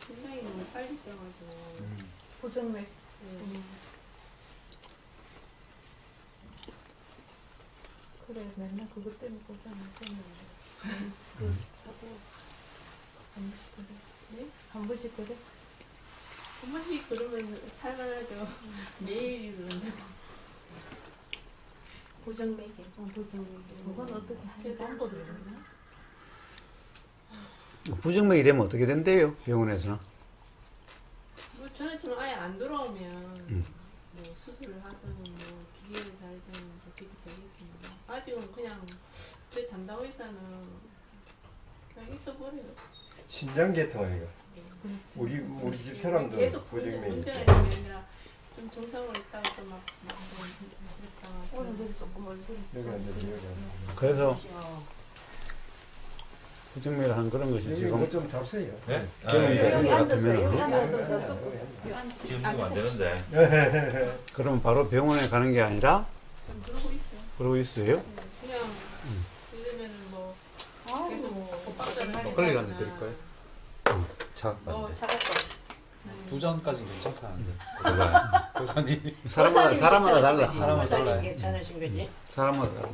심장이 너무 빨리 뛰어가지고. 고정맥. 그래, 맨날 그것 때문에 고생을 했는데. 그 사고 한 번씩 그래. 네? 한 번씩 그래. 한 번씩 그러면 살만하죠. 매일 그런데. 고정맥이. 고정맥. 그건 어떻게 하는 방법이 있나? 부정맥이 되면 어떻게 된대요? 병원에서는? 뭐 저는 지금 아예 안 돌아오면 뭐 수술을 하든 뭐 기계를 달든 어떻게 되겠지만 아직은 그냥 제 담당 의사는 그냥 있어 버려요. 신장계통이가 우리 집 사람도 계속 고정맥이 문제가 있대. 있는 게 아니라 좀 정상으로 있다가 또막 그랬다가 오늘 조금 얼굴이. 여기 앉아 여기 앉아. 그래서 부정맥을 하는 그런 것이 여기 지금 뭐좀 잡세요. 네? 경험이 되는 여기 것 앉았어요. 여기 같으면 앉아서 지금 이거 안 되는데. 그러면 바로 병원에 가는 게 아니라 좀 그러고 있죠. 그러고 있어요? 그냥 이러면은 뭐 계속 아이고. 독박자를 막걸리 한잔 드릴까요? 너 차갑다. 두 잔까지는 괜찮다는데. 제가 고사님. 사람마다 달라. 사람마다 달라요. 괜찮으신 거지? 사람마다 달라.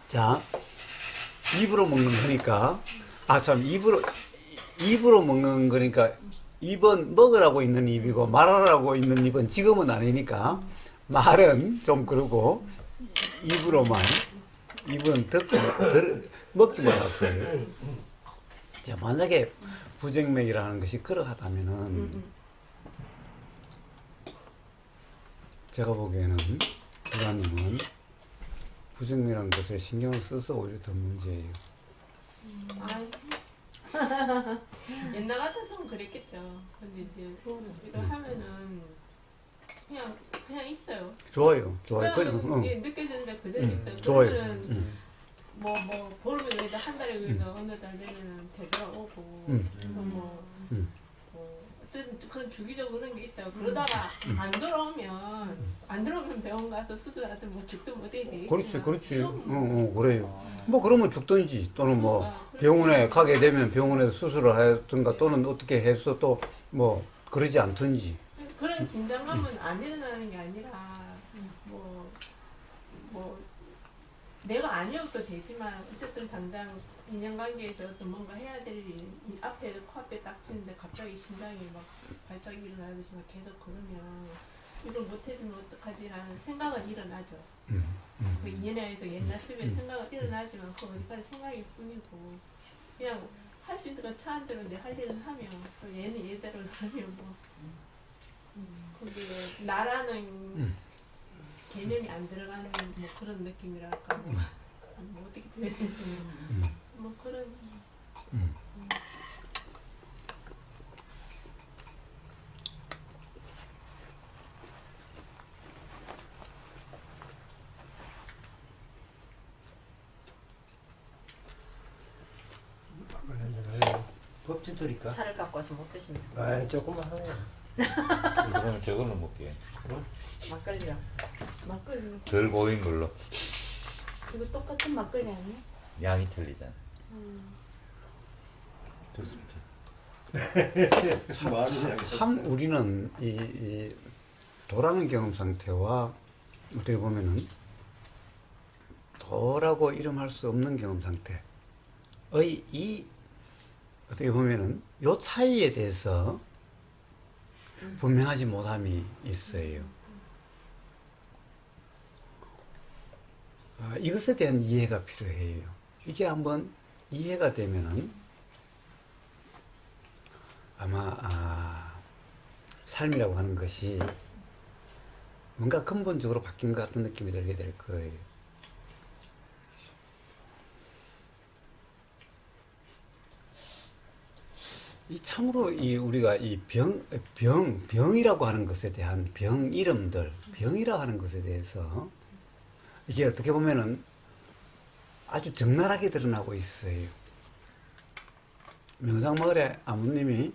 자, 입으로 먹는 거니까, 아, 참, 입으로 먹는 거니까, 입은 먹으라고 있는 입이고, 말하라고 있는 입은 지금은 아니니까, 말은 좀 그러고, 입은 먹기만 하세요. 자, 만약에 부정맥이라는 것이 그러하다면은, 제가 보기에는, 부장님은 부정맥이라는 것에 신경을 써서 오히려 더 문제예요. 아이. 옛날 같아서는 그랬겠죠. 근데 이제 이거 하면은 그냥 있어요. 좋아요. 그냥 이게 느껴지는데 그대로 있어요. 좋아요. 그러면은 뭐 보름에 의해도 한 달에 의해도 어느 달 되면은 되돌아오고 또 뭐 어떤 그런 주기적으로 그런 게 있어요. 그러다가 안 들어오면 병원 가서 수술하든 뭐 죽든 뭐 어떻게 되겠지만 그렇지. 그래요. 뭐 그러면 죽든지 또는 뭐 병원에 가게 되면 병원에서 수술을 하든가 또는 어떻게 해서 또 뭐 그러지 않든지. 그런 긴장감은 안 일어나는 게 아니라 뭐 내가 아니어도 되지만 어쨌든 당장 인연관계에서 어떤 뭔가 해야 될 일, 이 앞에 코앞에 딱 치는데 갑자기 심장이 막 발작이 일어나듯이 막 계속 그러면 이걸 못해주면 어떡하지라는 생각은 일어나죠. 그 인연에서 옛날 습의 생각은 일어나지만 그 어디까지 생각일 뿐이고 그냥 할 수 있는 건 차한 대로 내 할 일은 하면 또 얘는 얘대로 하면 뭐 거기에 나라는 개념이 안 들어가는 뭐 그런 느낌이랄까 뭐 어떻게 표현해야지 뭐 그런 법지 드릴까? 차를 갖고 와서 못 드신다. 아 조금만 하네. 그러면 저걸로 먹게. 막걸리랑. 막걸리. 덜 고인 걸로. 이거 똑같은 막걸리 아니야? 양이 틀리잖아. 좋습니다. 참 우리는 이 도라는 경험 상태와 어떻게 보면은 도라고 이름할 수 없는 경험 상태의 이 어떻게 보면은 요 차이에 대해서 분명하지 못함이 있어요. 이것에 대한 이해가 필요해요. 이게 한번 이해가 되면은 아마 삶이라고 하는 것이 뭔가 근본적으로 바뀐 것 같은 느낌이 들게 될 거예요. 이 참으로 우리가 이 병이라고 하는 것에 대한 병 이름들, 병이라고 하는 것에 대해서 이게 어떻게 보면은 아주 적나라하게 드러나고 있어요. 명상마을의 아버님이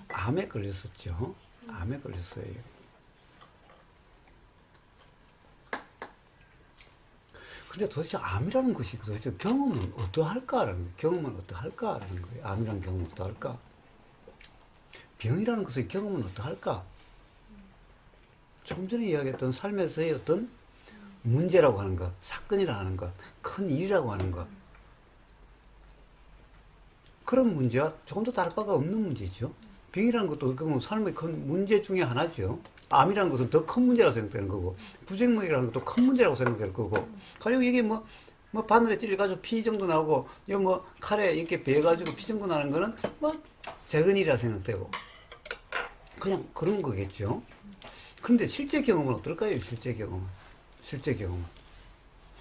암에 걸렸었죠. 암에 걸렸어요. 근데 도대체 암이라는 것이 도대체 경험은 어떠할까라는 거예요. 경험은 어떠할까라는 거예요. 암이라는 경험은 어떠할까? 병이라는 것의 경험은 어떠할까? 좀 전에 이야기했던 삶에서의 어떤 문제라고 하는 것, 사건이라고 하는 것, 큰 일이라고 하는 것. 그런 문제와 조금도 다를 바가 없는 문제죠. 병이라는 것도 어떻게 보면 삶의 큰 문제 중에 하나죠. 암이라는 것은 더 큰 문제라고 생각되는 거고, 부정맥이라는 것도 큰 문제라고 생각될 거고, 가령 이게 뭐 바늘에 찔려가지고 피 정도 나오고, 이거 뭐 칼에 이렇게 베어가지고 피 정도 나는 거는 뭐 작은 일이라 생각되고, 그냥 그런 거겠죠. 그런데 실제 경험은 어떨까요? 실제 경험은.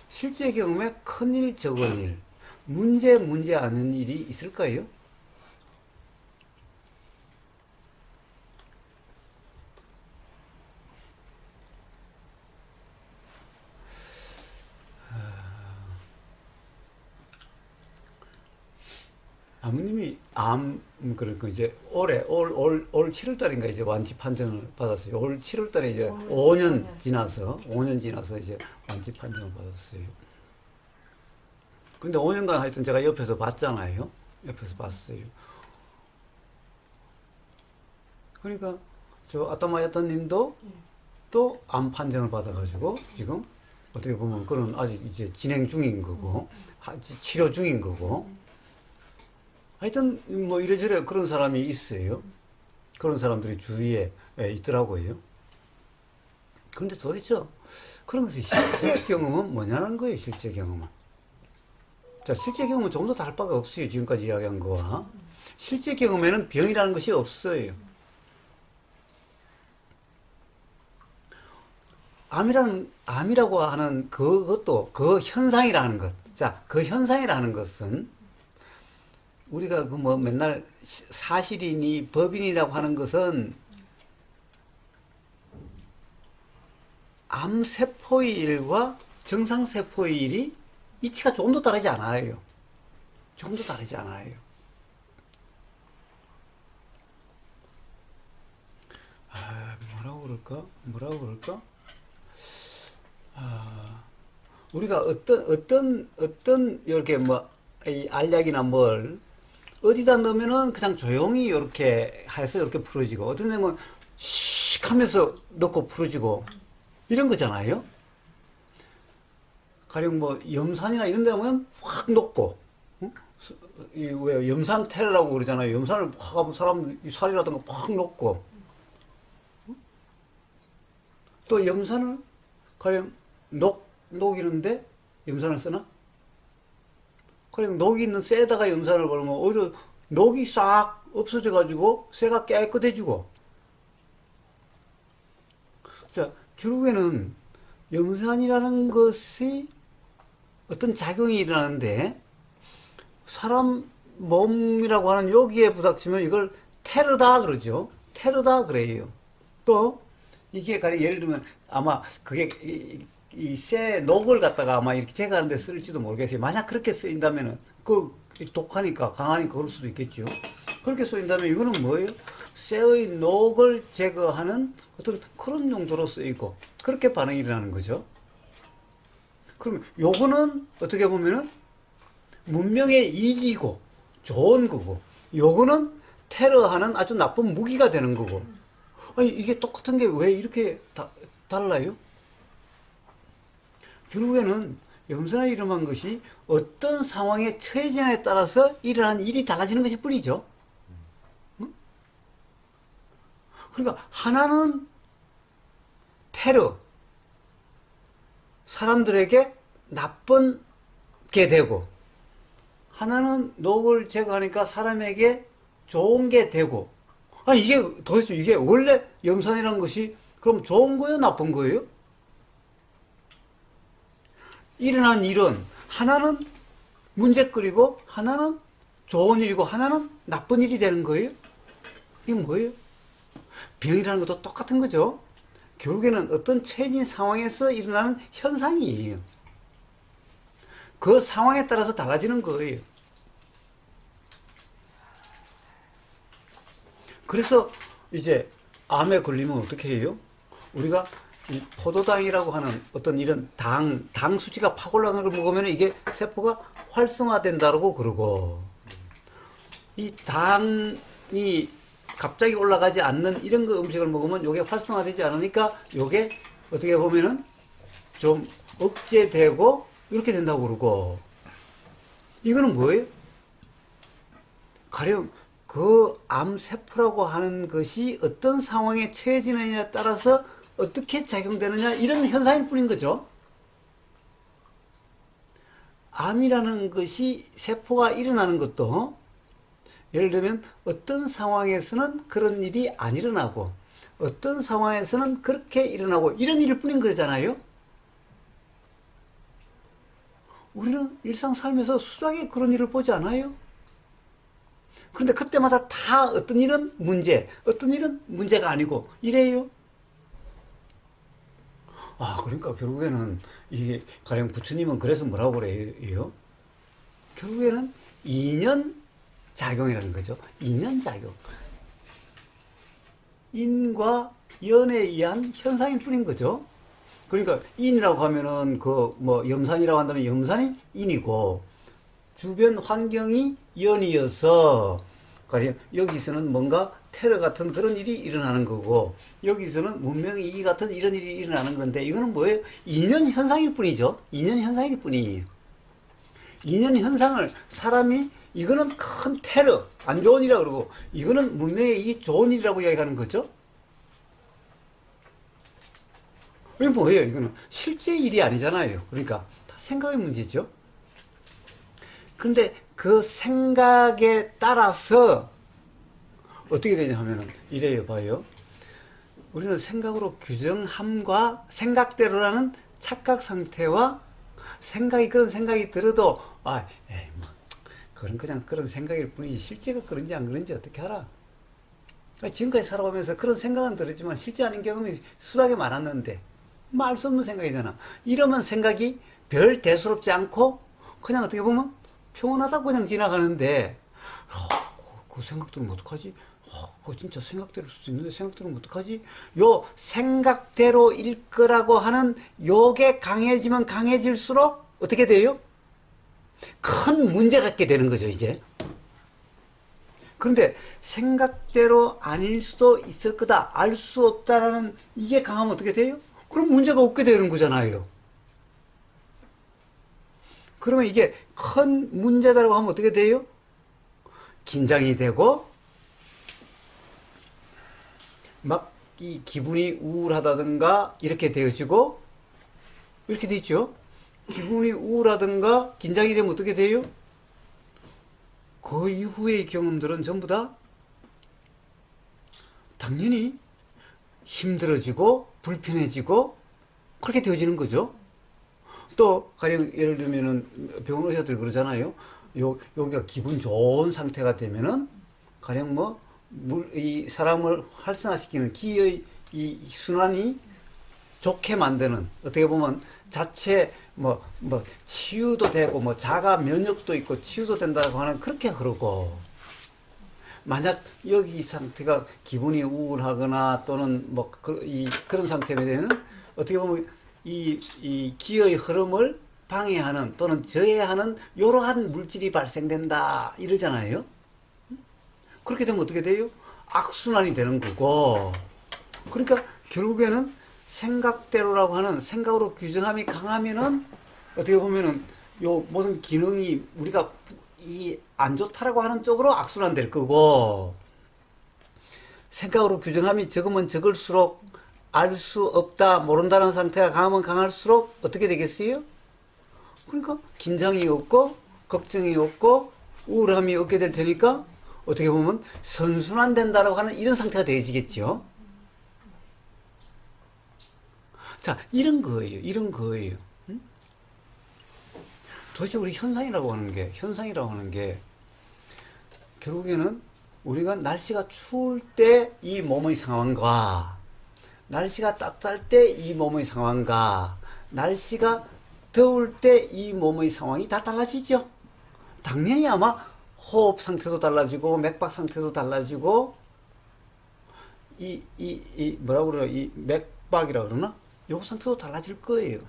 실제 경험에 큰일, 적은 일, 문제 않은 일이 있을까요? 아버님이 그러니까 이제 올 7월달인가 이제 완치 판정을 받았어요. 올 7월달에 이제 5년 지나서 이제 완치 판정을 받았어요. 근데 5년간 하여튼 제가 옆에서 봤잖아요. 옆에서 봤어요. 그러니까 저 아따마야탄 님도 또 암 판정을 받아가지고 지금 어떻게 보면 그런 아직 이제 진행 중인 거고, 치료 중인 거고, 하여튼 뭐 이래저래 그런 사람이 있어요. 그런 사람들이 주위에 있더라고요. 그런데 도대체 그런 것이 실제 경험은 뭐냐는 거예요. 실제 경험은. 자, 실제 경험은 조금 더 다를 바가 없어요. 지금까지 이야기한 거와. 실제 경험에는 병이라는 것이 없어요. 암이라고 하는 그것도 그 현상이라는 것. 자, 그 현상이라는 것은 우리가 그 뭐 맨날 사실이니 법인이라고 하는 것은 암세포의 일과 정상세포의 일이 이치가 조금 더 다르지 않아요. 조금 더 다르지 않아요. 뭐라고 그럴까? 우리가 어떤 이렇게 뭐 이 알약이나 뭘 어디다 넣으면은 그냥 조용히 이렇게 해서 이렇게 풀어지고, 어떤 데는 씩 하면서 넣고 풀어지고, 이런 거잖아요. 가령 뭐 염산이나 이런 데 하면 확 녹고, 왜 염산 테러라고 그러잖아요. 염산을 확 하면 사람 살이라든가 확 녹고, 또 염산을 가령 녹이는데 염산을 쓰나? 그럼 녹이 있는 쇠에다가 염산을 바르면 오히려 녹이 싹 없어져 가지고 쇠가 깨끗해지고. 자, 결국에는 염산이라는 것이 어떤 작용이 일어나는데, 사람 몸이라고 하는 여기에 부닥치면 이걸 테러다 그러죠. 테러다 그래요. 또 이게 가령 예를 들면 아마 그게 이 쇠 녹을 갖다가 아마 이렇게 제거하는 데 쓸지도 모르겠어요. 만약 그렇게 쓰인다면은, 독하니까, 강하니까 그럴 수도 있겠죠. 그렇게 쓰인다면 이거는 뭐예요? 쇠의 녹을 제거하는 어떤 그런 용도로 쓰이고, 그렇게 반응이 일어나는 거죠. 그럼 요거는 어떻게 보면은 문명의 이기고, 좋은 거고, 요거는 테러하는 아주 나쁜 무기가 되는 거고. 아니, 이게 똑같은 게 왜 이렇게 달라요? 결국에는 염산에 일어난 것이 어떤 상황에 처해지냐에 따라서 일어나는 일이 달라지는 것일 뿐이죠. 응? 그러니까 하나는 테러, 사람들에게 나쁜게 되고, 하나는 녹을 제거하니까 사람에게 좋은 게 되고. 아니, 이게 도대체 이게 원래 염산이라는 것이 그럼 좋은 거예요, 나쁜 거예요? 일어난 일은 하나는 문제거리고 하나는 좋은 일이고 하나는 나쁜 일이 되는 거예요? 이게 뭐예요? 병이라는 것도 똑같은 거죠. 결국에는 어떤 처해진 상황에서 일어나는 현상이에요. 그 상황에 따라서 달라지는 거예요. 그래서 이제 암에 걸리면 어떻게 해요? 우리가 이 포도당이라고 하는 어떤 이런 당 수치가 팍 올라가는 걸 먹으면 이게 세포가 활성화된다고 그러고, 이 당이 갑자기 올라가지 않는 이런 거 음식을 먹으면 요게 활성화되지 않으니까 요게 어떻게 보면은 좀 억제되고 이렇게 된다고 그러고, 이거는 뭐예요? 가령 그 암세포라고 하는 것이 어떤 상황에 처해지느냐에 따라서 어떻게 작용되느냐 이런 현상일 뿐인 거죠. 암이라는 것이 세포가 일어나는 것도 예를 들면 어떤 상황에서는 그런 일이 안 일어나고 어떤 상황에서는 그렇게 일어나고 이런 일일 뿐인 거잖아요. 우리는 일상 삶에서 수하게 그런 일을 보지 않아요. 그런데 그때마다 다 어떤 일은 문제, 어떤 일은 문제가 아니고 이래요. 아, 그러니까 결국에는 이게 가령 부처님은 그래서 뭐라고 그래요? 결국에는 인연 작용이라는 거죠. 인연 작용. 인과 연에 의한 현상일 뿐인 거죠. 그러니까 인이라고 하면은 그 뭐 염산이라고 한다면 염산이 인이고 주변 환경이 연이어서 가령 여기서는 뭔가 테러 같은 그런 일이 일어나는 거고 여기서는 문명의 이기 같은 이런 일이 일어나는 건데 이거는 뭐예요? 인연 현상일 뿐이죠. 인연 현상일 뿐이에요. 인연 현상을 사람이 이거는 큰 테러, 안 좋은 일이라고 그러고 이거는 문명의 이기 좋은 일이라고 이야기하는 거죠. 이게 뭐예요? 이거는 실제 일이 아니잖아요. 그러니까 다 생각의 문제죠. 그런데 그 생각에 따라서 어떻게 되냐 하면은 이래요. 봐요. 우리는 생각으로 규정함과 생각대로라는 착각 상태와 생각이 그런 생각이 들어도 에이 뭐 그런 그냥 그런 생각일 뿐이지 실제가 그런지 안 그런지 어떻게 알아? 지금까지 살아오면서 그런 생각은 들었지만 실제 아닌 경험이 수하게 많았는데 말 수 없는 생각이잖아. 이러면 생각이 별 대수롭지 않고 그냥 어떻게 보면 평온하다고 그냥 지나가는데 그 생각 들으면 어떡하지? 그거 진짜 생각대로일 수도 있는데 생각 들으면 어떡하지? 요 생각대로일 거라고 하는 요게 강해지면 강해질수록 어떻게 돼요? 큰 문제 갖게 되는 거죠 이제. 그런데 생각대로 아닐 수도 있을 거다 알 수 없다라는 이게 강하면 어떻게 돼요? 그럼 문제가 없게 되는 거잖아요. 그러면 이게 큰 문제다라고 하면 어떻게 돼요? 긴장이 되고 막 이 기분이 우울하다든가 이렇게 되어지고 이렇게 되죠. 기분이 우울하든가 긴장이 되면 어떻게 돼요? 그 이후의 경험들은 전부 다 당연히 힘들어지고 불편해지고 그렇게 되어지는 거죠. 또 가령 예를 들면은 병원 의사들이 그러잖아요. 여기가 기분 좋은 상태가 되면은 가령 이 사람을 활성화시키는 기의 이 순환이 좋게 만드는 어떻게 보면 자체 치유도 되고 자가 면역도 있고 치유도 된다고 하는 그렇게 흐르고 만약 여기 상태가 기분이 우울하거나 또는 그런 상태면 어떻게 보면 이 기의 흐름을 방해하는 또는 저해하는 이러한 물질이 발생된다 이러잖아요. 그렇게 되면 어떻게 돼요? 악순환이 되는 거고. 그러니까 결국에는 생각대로라고 하는 생각으로 규정함이 강하면은 어떻게 보면은 요 모든 기능이 우리가 이 안 좋다라고 하는 쪽으로 악순환 될 거고 생각으로 규정함이 적으면 적을수록 알 수 없다 모른다는 상태가 강하면 강할수록 어떻게 되겠어요? 그러니까 긴장이 없고 걱정이 없고 우울함이 없게 될 테니까 어떻게 보면 선순환된다라고 하는 이런 상태가 되어지겠죠. 자, 이런 거예요. 응? 도대체 우리 현상이라고 하는 게 결국에는 우리가 날씨가 추울 때 이 몸의 상황과 날씨가 따뜻할 때 이 몸의 상황과 날씨가 더울 때 이 몸의 상황이 다 달라지죠. 당연히 아마 호흡 상태도 달라지고 맥박 상태도 달라지고 이 맥박이라 그러나? 요 상태도 달라질 거예요.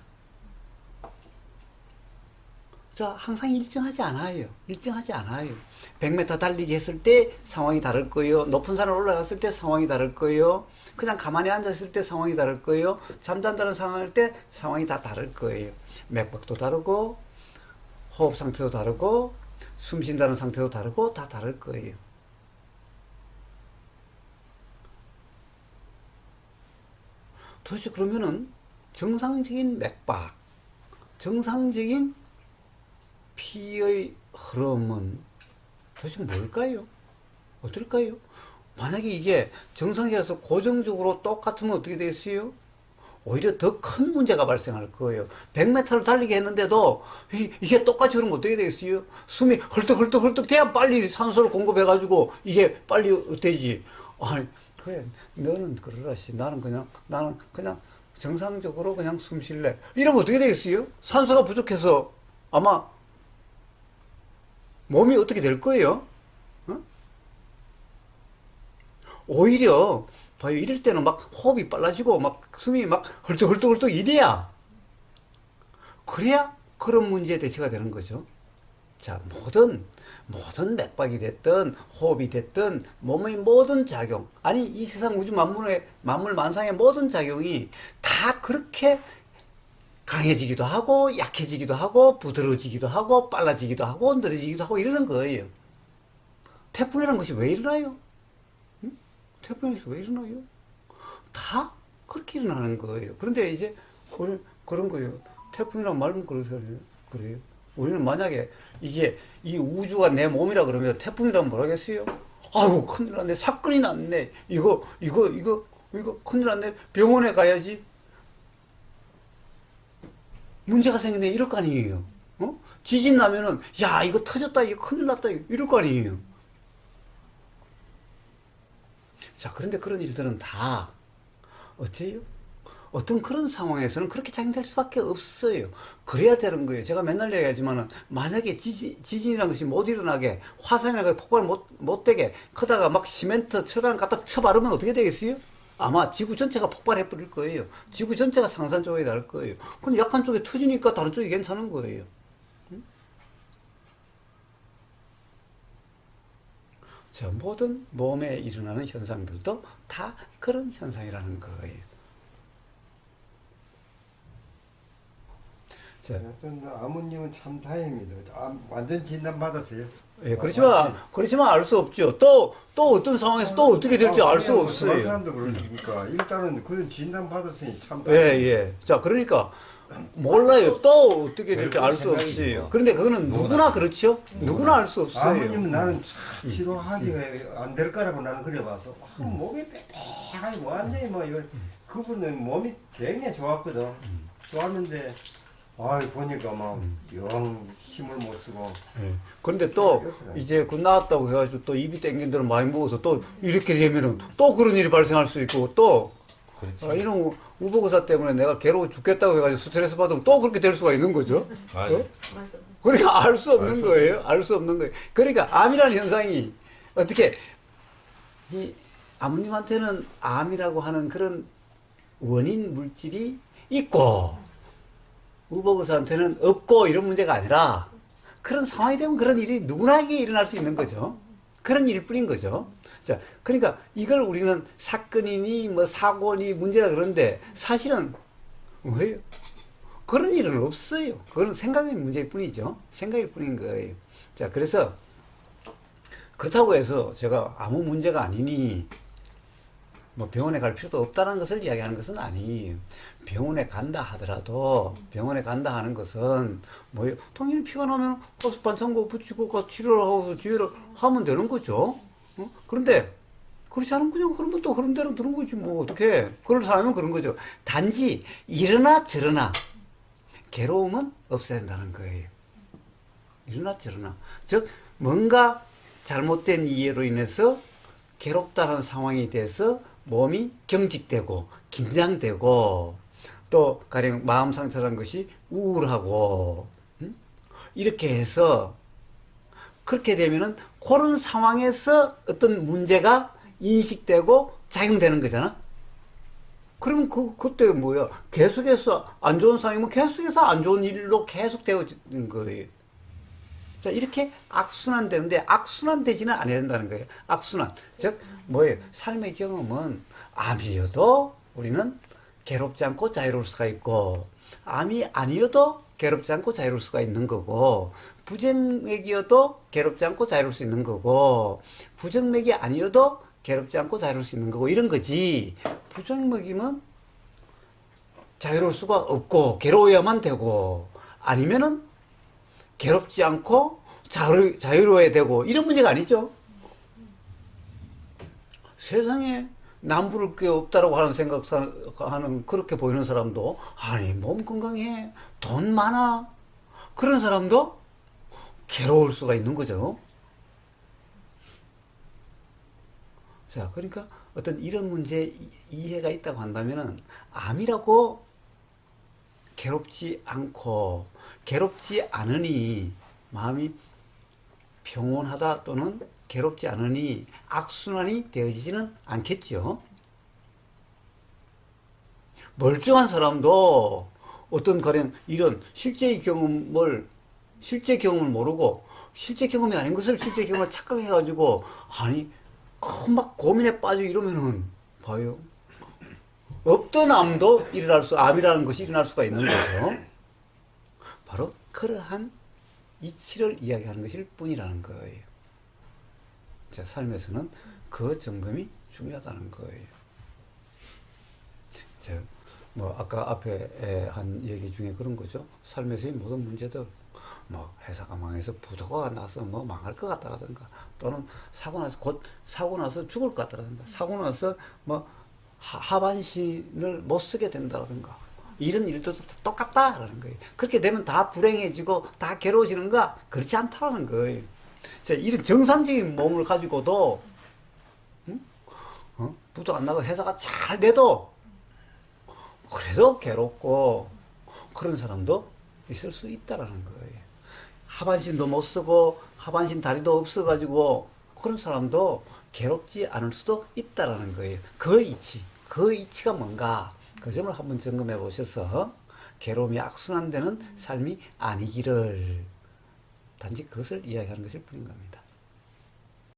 자, 항상 일정하지 않아요. 일정하지 않아요. 100m 달리기 했을 때 상황이 다를 거예요. 높은 산을 올라갔을 때 상황이 다를 거예요. 그냥 가만히 앉았을 때 상황이 다를 거예요. 잠잔다는 상황일 때 상황이 다 다를 거예요. 맥박도 다르고, 호흡 상태도 다르고, 숨 쉰다는 상태도 다르고, 다 다를 거예요. 도대체 그러면은 정상적인 맥박, 정상적인 피의 흐름은 도대체 뭘까요? 어떨까요? 만약에 이게 정상이라서 고정적으로 똑같으면 어떻게 되겠어요? 오히려 더 큰 문제가 발생할 거예요. 100m를 달리게 했는데도 이게 똑같이 그러면 어떻게 되겠어요? 숨이 헐떡헐떡 돼야 빨리 산소를 공급해가지고 이게 빨리 되지. 아니, 그래, 너는 그러라시. 나는 그냥 정상적으로 그냥 숨 쉴래. 이러면 어떻게 되겠어요? 산소가 부족해서 아마 몸이 어떻게 될 거예요? 어? 오히려 봐요. 이럴 때는 막 호흡이 빨라지고 막 숨이 막 헐떡헐떡 이래야, 그래야 그런 문제의 대처가 되는 거죠. 자, 모든 맥박이 됐든 호흡이 됐든 몸의 모든 작용, 아니 이 세상 우주 만물 만상의 모든 작용이 다 그렇게 강해지기도 하고 약해지기도 하고 부드러워지기도 하고 빨라지기도 하고 느려지기도 하고 이러는 거예요. 태풍이라는 것이 왜 일어나요? 응? 태풍이라는 것이 왜 일어나요? 다 그렇게 일어나는 거예요. 그런데 이제 우리 그런 거예요. 태풍이란 말은 그래요. 우리는 만약에 이게 이 우주가 내 몸이라 그러면 태풍이라면 뭐라겠어요? 아이고 큰일 났네, 사건이 났네, 이거 큰일 났네, 병원에 가야지, 문제가 생겼네, 이럴 거 아니에요. 어? 지진 나면은 야 이거 터졌다, 이거 큰일 났다, 이럴 거 아니에요. 자, 그런데 그런 일들은 다 어째요? 어떤 그런 상황에서는 그렇게 작용될 수밖에 없어요. 그래야 되는 거예요. 제가 맨날 얘기하지만은 만약에 지진이라는 것이 못 일어나게, 화산이라는 것이 폭발 못 되게 크다가 막 시멘트 철강 갖다 쳐바르면 어떻게 되겠어요? 아마 지구 전체가 폭발해 버릴 거예요. 지구 전체가 상산조각이 날 거예요. 근데 약한 쪽에 터지니까 다른 쪽이 괜찮은 거예요. 응? 자, 모든 몸에 일어나는 현상들도 다 그런 현상이라는 거예요. 자, 아버님은 참 다행입니다. 완전 진단 받았어요. 예, 그렇지만 알 수 없죠. 또 어떤 상황에서 또 어떻게 될지 알 수 없어요. 그런 사람도 그러니까 일단은 그런 진단 받았으니 참. 예. 자, 그러니까 몰라요. 또 어떻게 될지 알 수 없어요. 그런데 그거는 누구나 그렇죠. 누구나 알 수 없어요. 아버님은 나는 치료하기가 안 될 거라고 나는 그래 봐서 몸이 빽빽하니 완전히 뭐 이거 그분은 몸이 굉장히 좋았거든. 좋았는데 보니까 막 영 힘을 못 쓰고. 예. 그런데 또 이제 그 나왔다고 해가지고 또 입이 땡긴 대로 많이 먹어서 또 이렇게 되면은 또 그런 일이 발생할 수 있고, 또 이런 우보거사 때문에 내가 괴로워 죽겠다고 해가지고 스트레스 받으면 또 그렇게 될 수가 있는 거죠. 아, 어? 그러니까 알 수 없는 거예요. 알 수 없는 거예요. 그러니까 암이라는 현상이 어떻게, 이 아버님한테는 암이라고 하는 그런 원인 물질이 있고 우보거사한테는 없고 이런 문제가 아니라, 그런 상황이 되면 그런 일이 누구나에게 일어날 수 있는 거죠. 그런 일일 뿐인 거죠. 자, 그러니까 이걸 우리는 사건이니 뭐 사고니 문제라 그러는데 사실은 뭐예요? 그런 일은 없어요. 그건 생각의 문제일 뿐이죠. 생각일 뿐인 거예요. 자, 그래서 그렇다고 해서 제가 아무 문제가 아니니 뭐 병원에 갈 필요도 없다는 것을 이야기하는 것은 아니에요. 병원에 간다 하더라도, 병원에 간다 하는 것은 뭐예요? 당연히 피가 나면 가서 반창고 붙이고 가서 치료를 하고 지혈을 하면 되는 거죠. 어? 그런데 그렇지 않으면 그냥 그러면 또 그런 대로 들은 거지 뭐 어떻게. 그럴 사람은 그런 거죠. 단지 이러나 저러나 괴로움은 없어야 된다는 거예요. 이러나 저러나. 즉 뭔가 잘못된 이해로 인해서 괴롭다는 상황이 돼서 몸이 경직되고 긴장되고 또 가령 마음 상처라는 것이 우울하고 이렇게 해서, 그렇게 되면은 그런 상황에서 어떤 문제가 인식되고 작용되는 거잖아. 그러면 그때 뭐야? 계속해서 안 좋은 상황이면 계속해서 안 좋은 일로 계속 되어지는 거예요. 자, 이렇게 악순환 되는데 악순환 되지는 않아야 된다는 거예요. 악순환. 즉, 뭐예요? 삶의 경험은 암이어도 우리는 괴롭지 않고 자유로울 수가 있고, 암이 아니어도 괴롭지 않고 자유로울 수가 있는 거고, 부정맥이어도 괴롭지 않고 자유로울 수 있는 거고, 부정맥이 아니어도 괴롭지 않고 자유로울 수 있는 거고, 이런 거지. 부정맥이면 자유로울 수가 없고, 괴로워야만 되고, 아니면은 괴롭지 않고 자유로워야 되고, 이런 문제가 아니죠. 세상에 남부를 게 없다라고 하는 생각하는, 그렇게 보이는 사람도, 아니, 몸 건강해, 돈 많아, 그런 사람도 괴로울 수가 있는 거죠. 자, 그러니까 어떤 이런 문제 이해가 있다고 한다면은, 암이라고 괴롭지 않고, 괴롭지 않으니 마음이 평온하다 또는 괴롭지 않으니 악순환이 되어지지는 않겠죠. 멀쩡한 사람도 어떤 가령 이런 실제 경험을 모르고 실제 경험이 아닌 것을 실제 경험을 착각해가지고 아니 막 고민에 빠지고 이러면은 봐요. 없던 암이라는 것이 일어날 수가 있는 거죠. 바로 그러한 이치를 이야기하는 것일 뿐이라는 거예요. 자, 삶에서는 그 점검이 중요하다는 거예요. 자, 뭐 아까 앞에 한 얘기 중에 그런 거죠. 삶에서의 모든 문제들, 뭐 회사가 망해서 부도가 나서 뭐 망할 것 같다라든가, 또는 곧 사고 나서 죽을 것 같다라든가, 사고 나서 뭐 하반신을 못 쓰게 된다라든가, 이런 일도 똑같다라는 거예요. 그렇게 되면 다 불행해지고 다 괴로워지는가? 그렇지 않다는 거예요. 자, 이런 정상적인 몸을 가지고도 부도 안 나고 회사가 잘 돼도 그래도 괴롭고 그런 사람도 있을 수 있다라는 거예요. 하반신도 못 쓰고 하반신 다리도 없어가지고 그런 사람도 괴롭지 않을 수도 있다라는 거예요. 그 이치가 뭔가, 그 점을 한번 점검해 보셔서 괴로움이 악순환되는 삶이 아니기를 단지 그것을 이야기하는 것일 뿐인 겁니다.